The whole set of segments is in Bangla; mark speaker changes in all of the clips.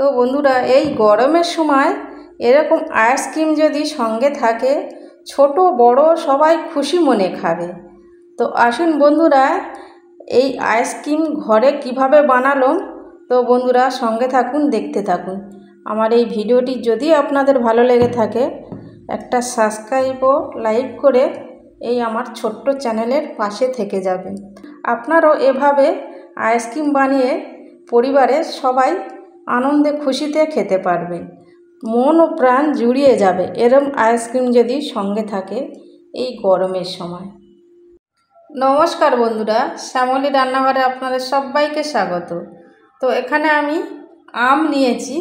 Speaker 1: তো বন্ধুরা, এই গরমের সময় এরকম আইসক্রিম যদি সঙ্গে থাকে, ছোট বড় সবাই খুশি মনে খাবে। তো আসুন বন্ধুরা, এই আইসক্রিম ঘরে কিভাবে বানালাম। তো বন্ধুরা সঙ্গে থাকুন, দেখতে থাকুন। আমার এই ভিডিওটি যদি আপনাদের ভালো লেগে থাকে, একটা সাবস্ক্রাইব ও লাইক করে এই আমার ছোট্ট চ্যানেলের পাশে থেকে যাবেন। আপনারাও এভাবে আইসক্রিম বানিয়ে পরিবারের সবাই আনন্দে খুশিতে খেতে পারবেন। মন ও প্রাণ জুড়িয়ে যাবে এরম আইসক্রিম যদি সঙ্গে থাকে এই গরমের সময়। নমস্কার বন্ধুরা, শ্যামলী রান্নাঘরে আপনাদের সবাইকে স্বাগত। তো এখানে আমি আম নিয়েছি।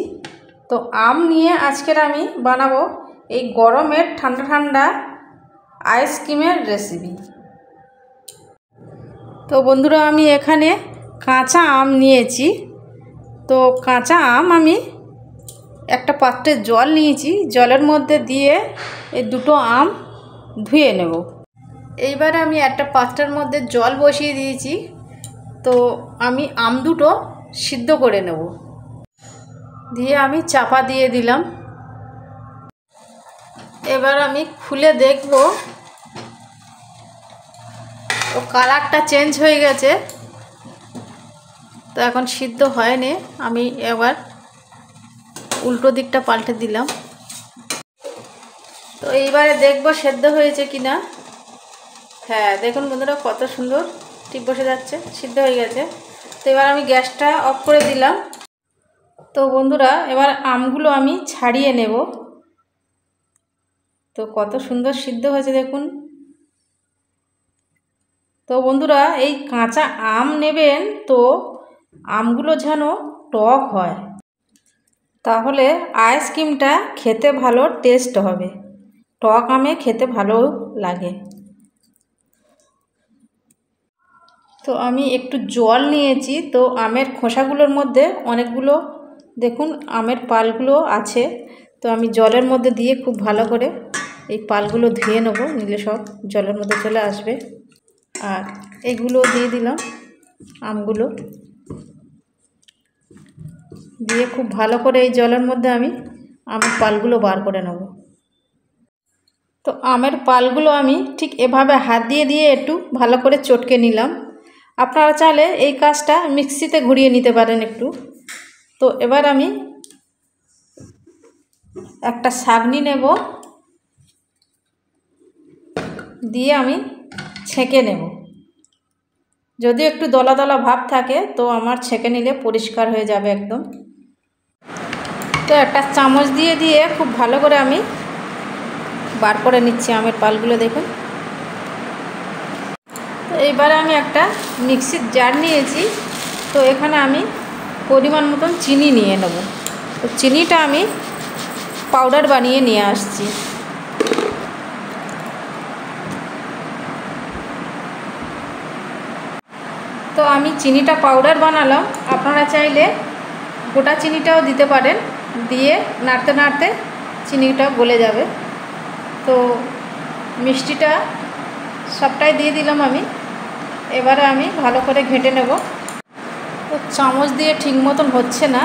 Speaker 1: তো আম নিয়ে আজকের আমি বানাবো এই গরমের ঠান্ডা ঠান্ডা আইসক্রিমের রেসিপি। তো বন্ধুরা, আমি এখানে কাঁচা আম নিয়েছি। তো কাঁচা আম আমি একটা পাত্রে জল নিয়েছি, জলের মধ্যে দিয়ে এই দুটো আম ধুয়ে নেব। এইবারে আমি একটা পাত্রের মধ্যে জল বসিয়ে দিয়েছি। তো আমি আম দুটো সিদ্ধ করে নেব, দিয়ে আমি চাপা দিয়ে দিলাম। এবার আমি খুলে দেখব, ও কালারটা চেঞ্জ হয়ে গেছে। তো এখন সিদ্ধ হয়নি, আমি এবার উল্টো দিকটা পাল্টে দিলাম। তো এইবারে দেখব সেদ্ধ হয়েছে কিনা। হ্যাঁ, দেখুন বন্ধুরা কত সুন্দর ঠিক বসে যাচ্ছে, সিদ্ধ হয়ে গেছে। তো এবার আমি গ্যাসটা অফ করে দিলাম। তো বন্ধুরা, এবার আমগুলো আমি ছাড়িয়ে নেব। তো কত সুন্দর সিদ্ধ হয়েছে দেখুন। তো বন্ধুরা, এই কাঁচা আম নেবেন, তো আমগুলো যেন টক হয়, তাহলে আইসক্রিমটা খেতে ভালো টেস্ট হবে। টক আমে খেতে ভালো লাগে। তো আমি একটু জল নিয়েছি। তো আমের খোসাগুলোর মধ্যে অনেকগুলো দেখুন আমের পালগুলো আছে। তো আমি জলের মধ্যে দিয়ে খুব ভালো করে এই পালগুলো ধুয়ে নেব, নিলে সব জলের মধ্যে চলে আসবে। আর এগুলো দিয়ে দিলাম, আমগুলো দিয়ে খুব ভালো করে এই জলের মধ্যে আমি আমের পালগুলো বার করে নেব। তো আমের পালগুলো আমি ঠিক এভাবে হাত দিয়ে দিয়ে একটু ভালো করে চটকে নিলাম। আপনারা চাইলে এই কাজটা মিক্সিতে ঘুরিয়ে নিতে পারেন একটু। তো এবার আমি একটা ছাঁকনি নেব, দিয়ে আমি ছেঁকে নেব। যদি একটু দলা দলা ভাব থাকে তো আমার ছেঁকে নিলে পরিষ্কার হয়ে যাবে একদম। তো একটা চামচ দিয়ে দিয়ে খুব ভালো করে আমি বার করে নিচ্ছি আমের পালগুলো, দেখুন। তো এইবারে আমি একটা মিক্সির জার নিয়েছি। তো এখানে আমি পরিমাণ মতন চিনি নিয়ে নেব। তো চিনিটা আমি পাউডার বানিয়ে নিয়ে আসছি। তো আমি চিনিটা পাউডার বানালাম, আপনারা চাইলে গোটা চিনিটাও দিতে পারেন। দিয়ে নাড়তে নাড়তে চিনিটা গলে যাবে। তো মিষ্টিটা সবটাই দিয়ে দিলাম আমি। এবারে আমি ভালো করে ঘেঁটে নেব। তো চামচ দিয়ে ঠিক মতন হচ্ছে না,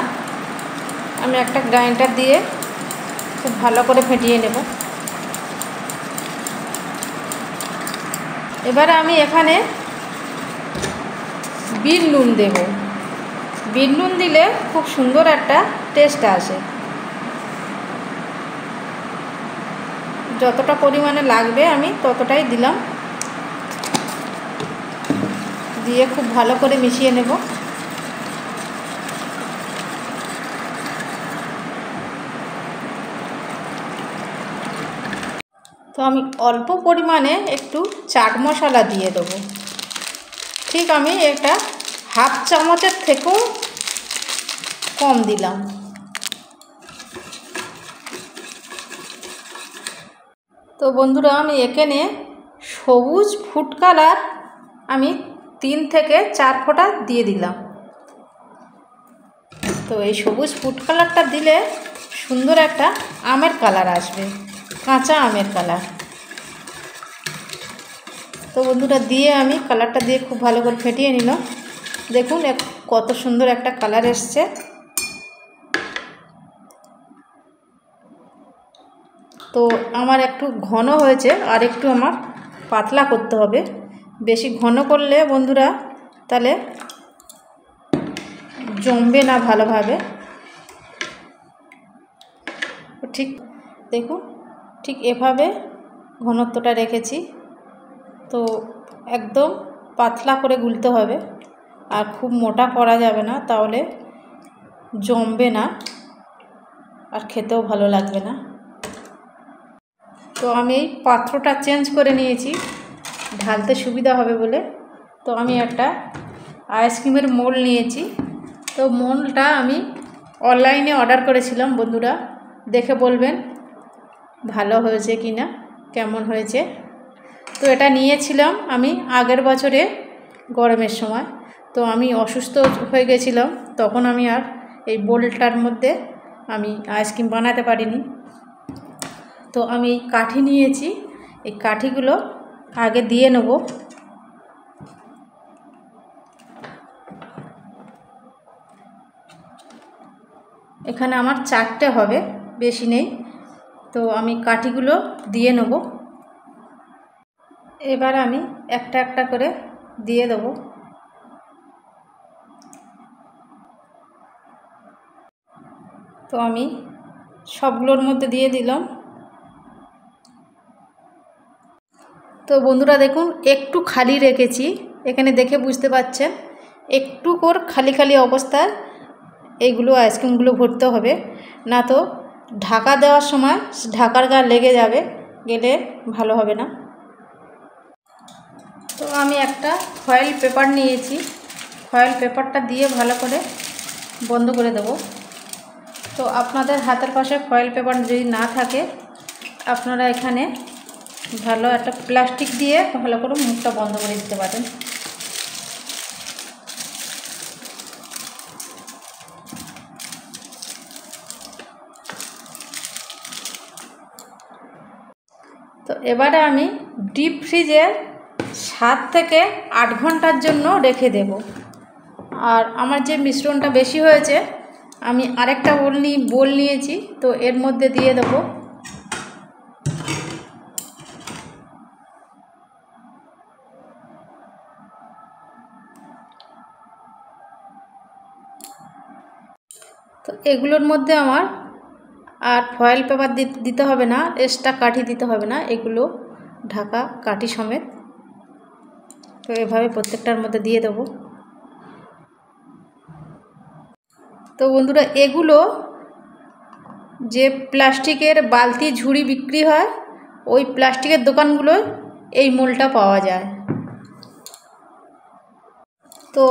Speaker 1: আমি একটা গ্রাইন্ডার দিয়ে খুব ভালো করে ফেটিয়ে নেব। এবারে আমি এখানে বিট নুন দেব। বিট নুন দিলে খুব সুন্দর একটা টেস্ট আসে। যতটা পরিমাণে লাগবে আমি ততটাই দিলাম, দিয়ে খুব ভালো করে মিশিয়ে নেব। তো আমি অল্প পরিমাণে একটু চাট মশলা দিয়ে দেবো। ঠিক আমি একটা হাফ চামচের থেকেও কম দিলাম। তো বন্ধুরা, আমি এখানে সবুজ ফুড কালার আমি 3 থেকে 4 ফোঁটা দিয়ে দিলাম। তো এই সবুজ ফুড কালারটা দিলে সুন্দর একটা আমের কালার আসবে, কাঁচা আমের কালার। তো বন্ধুরা, দিয়ে আমি কালারটা দিয়ে খুব ভালো করে ফেটিয়ে নিলাম। দেখুন কত সুন্দর একটা কালার এসছে। তো আমার একটু ঘন হয়েছে, আর একটু আমার পাতলা করতে হবে। বেশি ঘন করলে বন্ধুরা তাহলে জমবে না ভালোভাবে। ঠিক দেখুন, ঠিক এভাবে ঘনত্বটা রেখেছি। তো একদম পাতলা করে গুলতে হবে, আর খুব মোটা করা যাবে না, তাহলে জমবে না আর খেতেও ভালো লাগবে না। তো আমি এই পাত্রটা চেঞ্জ করে নিয়েছি ঢালতে সুবিধা হবে বলে। তো আমি একটা আইসক্রিমের মোল্ড নিয়েছি। তো মোল্ডটা আমি অনলাইনে অর্ডার করেছিলাম, বন্ধুরা দেখে বলবেন ভালো হয়েছে কি না, কেমন হয়েছে। তো এটা নিয়েছিলাম আমি আগের বছরে গরমের সময়। তো আমি অসুস্থ হয়ে গেছিলাম, তখন আমি আর এই বোলটার মধ্যে আমি আইসক্রিম বানাতে পারিনি। তো আমি এই কাঠি নিয়েছি, এই কাঠিগুলো আগে দিয়ে নেব। এখানে আমার 4টে হবে, বেশি নেই। তো আমি কাঠিগুলো দিয়ে নেব। এবার আমি একটা একটা করে দিয়ে দেব। তো আমি সবগুলোর মধ্যে দিয়ে দিলাম। তো বন্ধুরা দেখুন, একটু খালি রেখেছি, এখানে দেখে বুঝতে পারছেন। একটু করে খালি খালি অবস্থায় এইগুলো আইসক্রিমগুলো ভরতে হবে, না তো ঢাকা দেওয়ার সময় ঢাকার গায়ে লেগে যাবে, গেলে ভালো হবে না। তো আমি একটা ফয়েল পেপার নিয়েছি, ফয়েল পেপারটা দিয়ে ভালো করে বন্ধ করে দেব। তো আপনাদের হাতের পাশে ফয়েল পেপার যদি না থাকে, আপনারা এখানে ভালো একটা প্লাস্টিক দিয়ে ভালো করে মুখটা বন্ধ করে দিতে পারেন। তো এবারে আমি ডিপ ফ্রিজে 7 থেকে 8 ঘন্টার জন্য রেখে দেব। আর আমার যে মিশ্রণটা বেশি হয়েছে, আমি আরেকটা বোল নিয়েছি, তো এর মধ্যে দিয়ে দেব। তো এগুলোর মধ্যে আমার আর ফয়েল পেপার দিতে হবে না, এক্সট্রা কাঠি দিতে হবে না, এগুলো ঢাকা কাঠি সমেত। তো এভাবে প্রত্যেকটার মধ্যে দিয়ে দেব। তো বন্ধুরা, এগুলো যে প্লাস্টিকের বালতি ঝুড়ি বিক্রি হয়, ওই প্লাস্টিকের দোকানগুলোয় এই মোলটা পাওয়া যায়। তো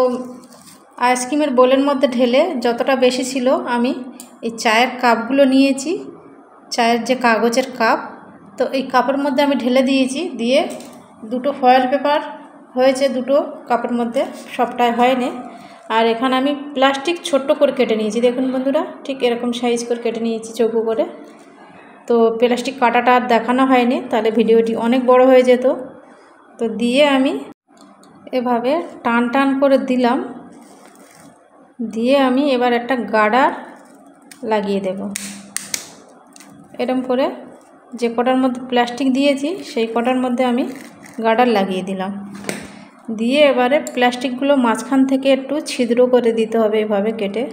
Speaker 1: আইসক্রিমের বোলের মধ্যে ঢেলে যতটা বেশি ছিল, আমি এই চায়ের কাপগুলো নিয়েছি, চায়ের যে কাগজের কাপ, তো এই কাপের মধ্যে আমি ঢেলে দিয়েছি। দিয়ে দুটো ফয়েল পেপার হয়েছে দুটো কাপের মধ্যে, সবটাই হয়নি। আর এখানে আমি প্লাস্টিক ছোট্ট করে কেটে নিয়েছি, দেখুন বন্ধুরা, ঠিক এরকম সাইজ করে কেটে নিয়েছি চৌকো করে। তো প্লাস্টিক কাটাটা আর দেখানো হয়নি, তাহলে ভিডিওটি অনেক বড় হয়ে যেত। তো দিয়ে আমি এভাবে টান টান করে দিলাম, দিয়ে আমি এবার একটা গার্ডার লাগিয়ে দেব। এরকম করে যে কটার মধ্যে প্লাস্টিক দিয়েছি, সেই কটার মধ্যে আমি গার্ডার লাগিয়ে দিলাম। দিয়ে এবারে প্লাস্টিকগুলো মাঝখান থেকে একটু ছিদ্র করে দিতে হবে, এভাবে কেটে,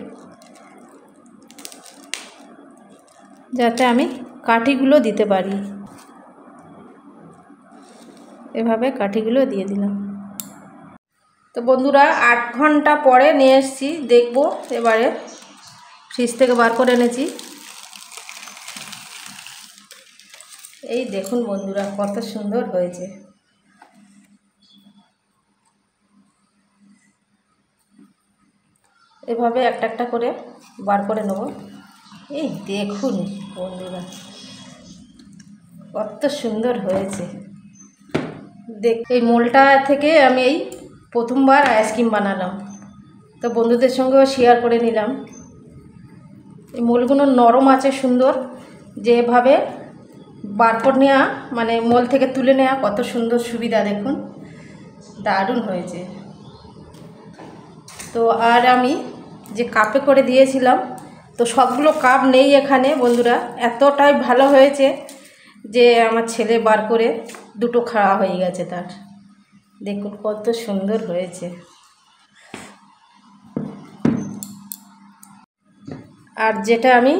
Speaker 1: যাতে আমি কাঠিগুলো দিতে পারি। এভাবে কাঠিগুলো দিয়ে দিলাম। তো বন্ধুরা, 8 ঘন্টা পরে নিয়ে এসেছি, দেখব। এবারে ফ্রিজ থেকে বার করে এনেছি। এই দেখুন বন্ধুরা, কত সুন্দর হয়েছে। এভাবে একটা একটা করে বার করে নেব। এই দেখুন বন্ধুরা, কত সুন্দর হয়েছে। এই মোলটা থেকে আমি এই প্রথমবার আইসক্রিম বানালাম, তো বন্ধুদের সঙ্গেও শেয়ার করে নিলাম। এই মোলগুলো নরম আছে, সুন্দর, যেভাবে বার করে নেওয়া, মানে মোল থেকে তুলে নেওয়া কত সুন্দর সুবিধা, দেখুন দারুণ হয়েছে। তো আর আমি যে কাপে করে দিয়েছিলাম, তো সবগুলো কাপ নেই এখানে বন্ধুরা, এতটাই ভালো হয়েছে। যে আমার ছেলে বার করে দুটো খাওয়া হয়ে গেছে তার। দেখুন কত সুন্দর হয়েছে। আর যেটা আমি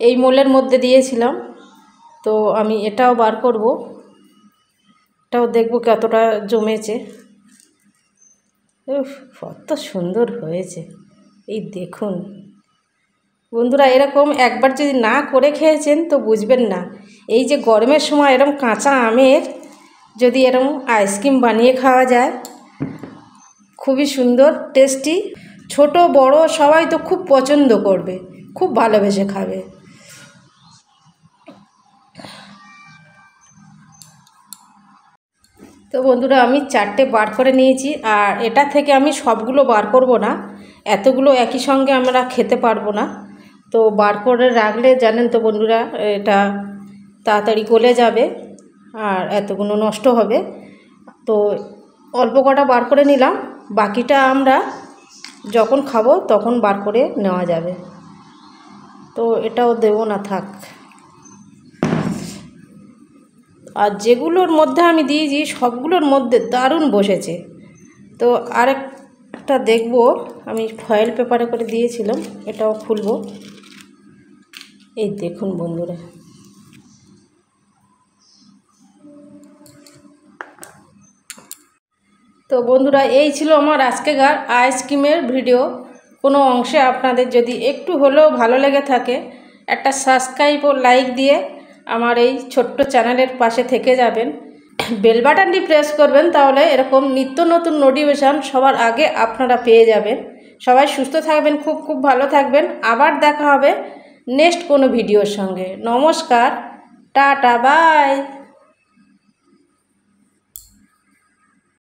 Speaker 1: এই মোলের মধ্যে দিয়েছিলাম, তো আমি এটাও বার করব, এটাও দেখব কতটা জমেছে। কত সুন্দর হয়েছে, এই দেখুন বন্ধুরা। এরকম একবার যদি না করে খেয়েছেন তো বুঝবেন না। এই যে গরমের সময় এরকম কাঁচা আমের যদি এরকম আইসক্রিম বানিয়ে খাওয়া যায়, খুবই সুন্দর টেস্টি। ছোট বড় সবাই তো খুব পছন্দ করবে, খুব ভালোবেসে খাবে। তো বন্ধুরা আমি 4টে বার করে নিয়েছি, আর এটা থেকে আমি সবগুলো বার করব না, এতগুলো একই সঙ্গে আমরা খেতে পারবো না। তো বার করে রাখলে জানেন তো বন্ধুরা, এটা তাড়াতাড়ি গলে যাবে আর এতগুলো নষ্ট হবে। তো অল্প কটা বার করে নিলাম, বাকিটা আমরা যখন খাবো তখন বার করে নেওয়া যাবে। তো এটাও দেবো না, থাক। আর যেগুলোর মধ্যে আমি দিয়েছি সবগুলোর মধ্যে দারুণ বসেছে। তো আরেকটা দেখব, আমি ফয়েল পেপারে করে দিয়েছিলাম, এটাও খুলব। এই দেখুন বন্ধুরা, তো বন্ধুরা এই ছিল আমার আজকেকার আইসক্রিমের ভিডিও। কোনো অংশে আপনাদের যদি একটু হলেও ভালো লেগে থাকে, একটা সাবস্ক্রাইব ও লাইক দিয়ে আমার এই ছোট্ট চ্যানেলের পাশে থেকে যাবেন। বেল বাটনটি প্রেস করবেন, তাহলে এরকম নিত্য নতুন নোটিফিকেশান সবার আগে আপনারা পেয়ে যাবেন। সবাই সুস্থ থাকবেন, খুব খুব ভালো থাকবেন। আবার দেখা হবে নেক্সট কোনো ভিডিওর সঙ্গে। নমস্কার, টাটা, বাই।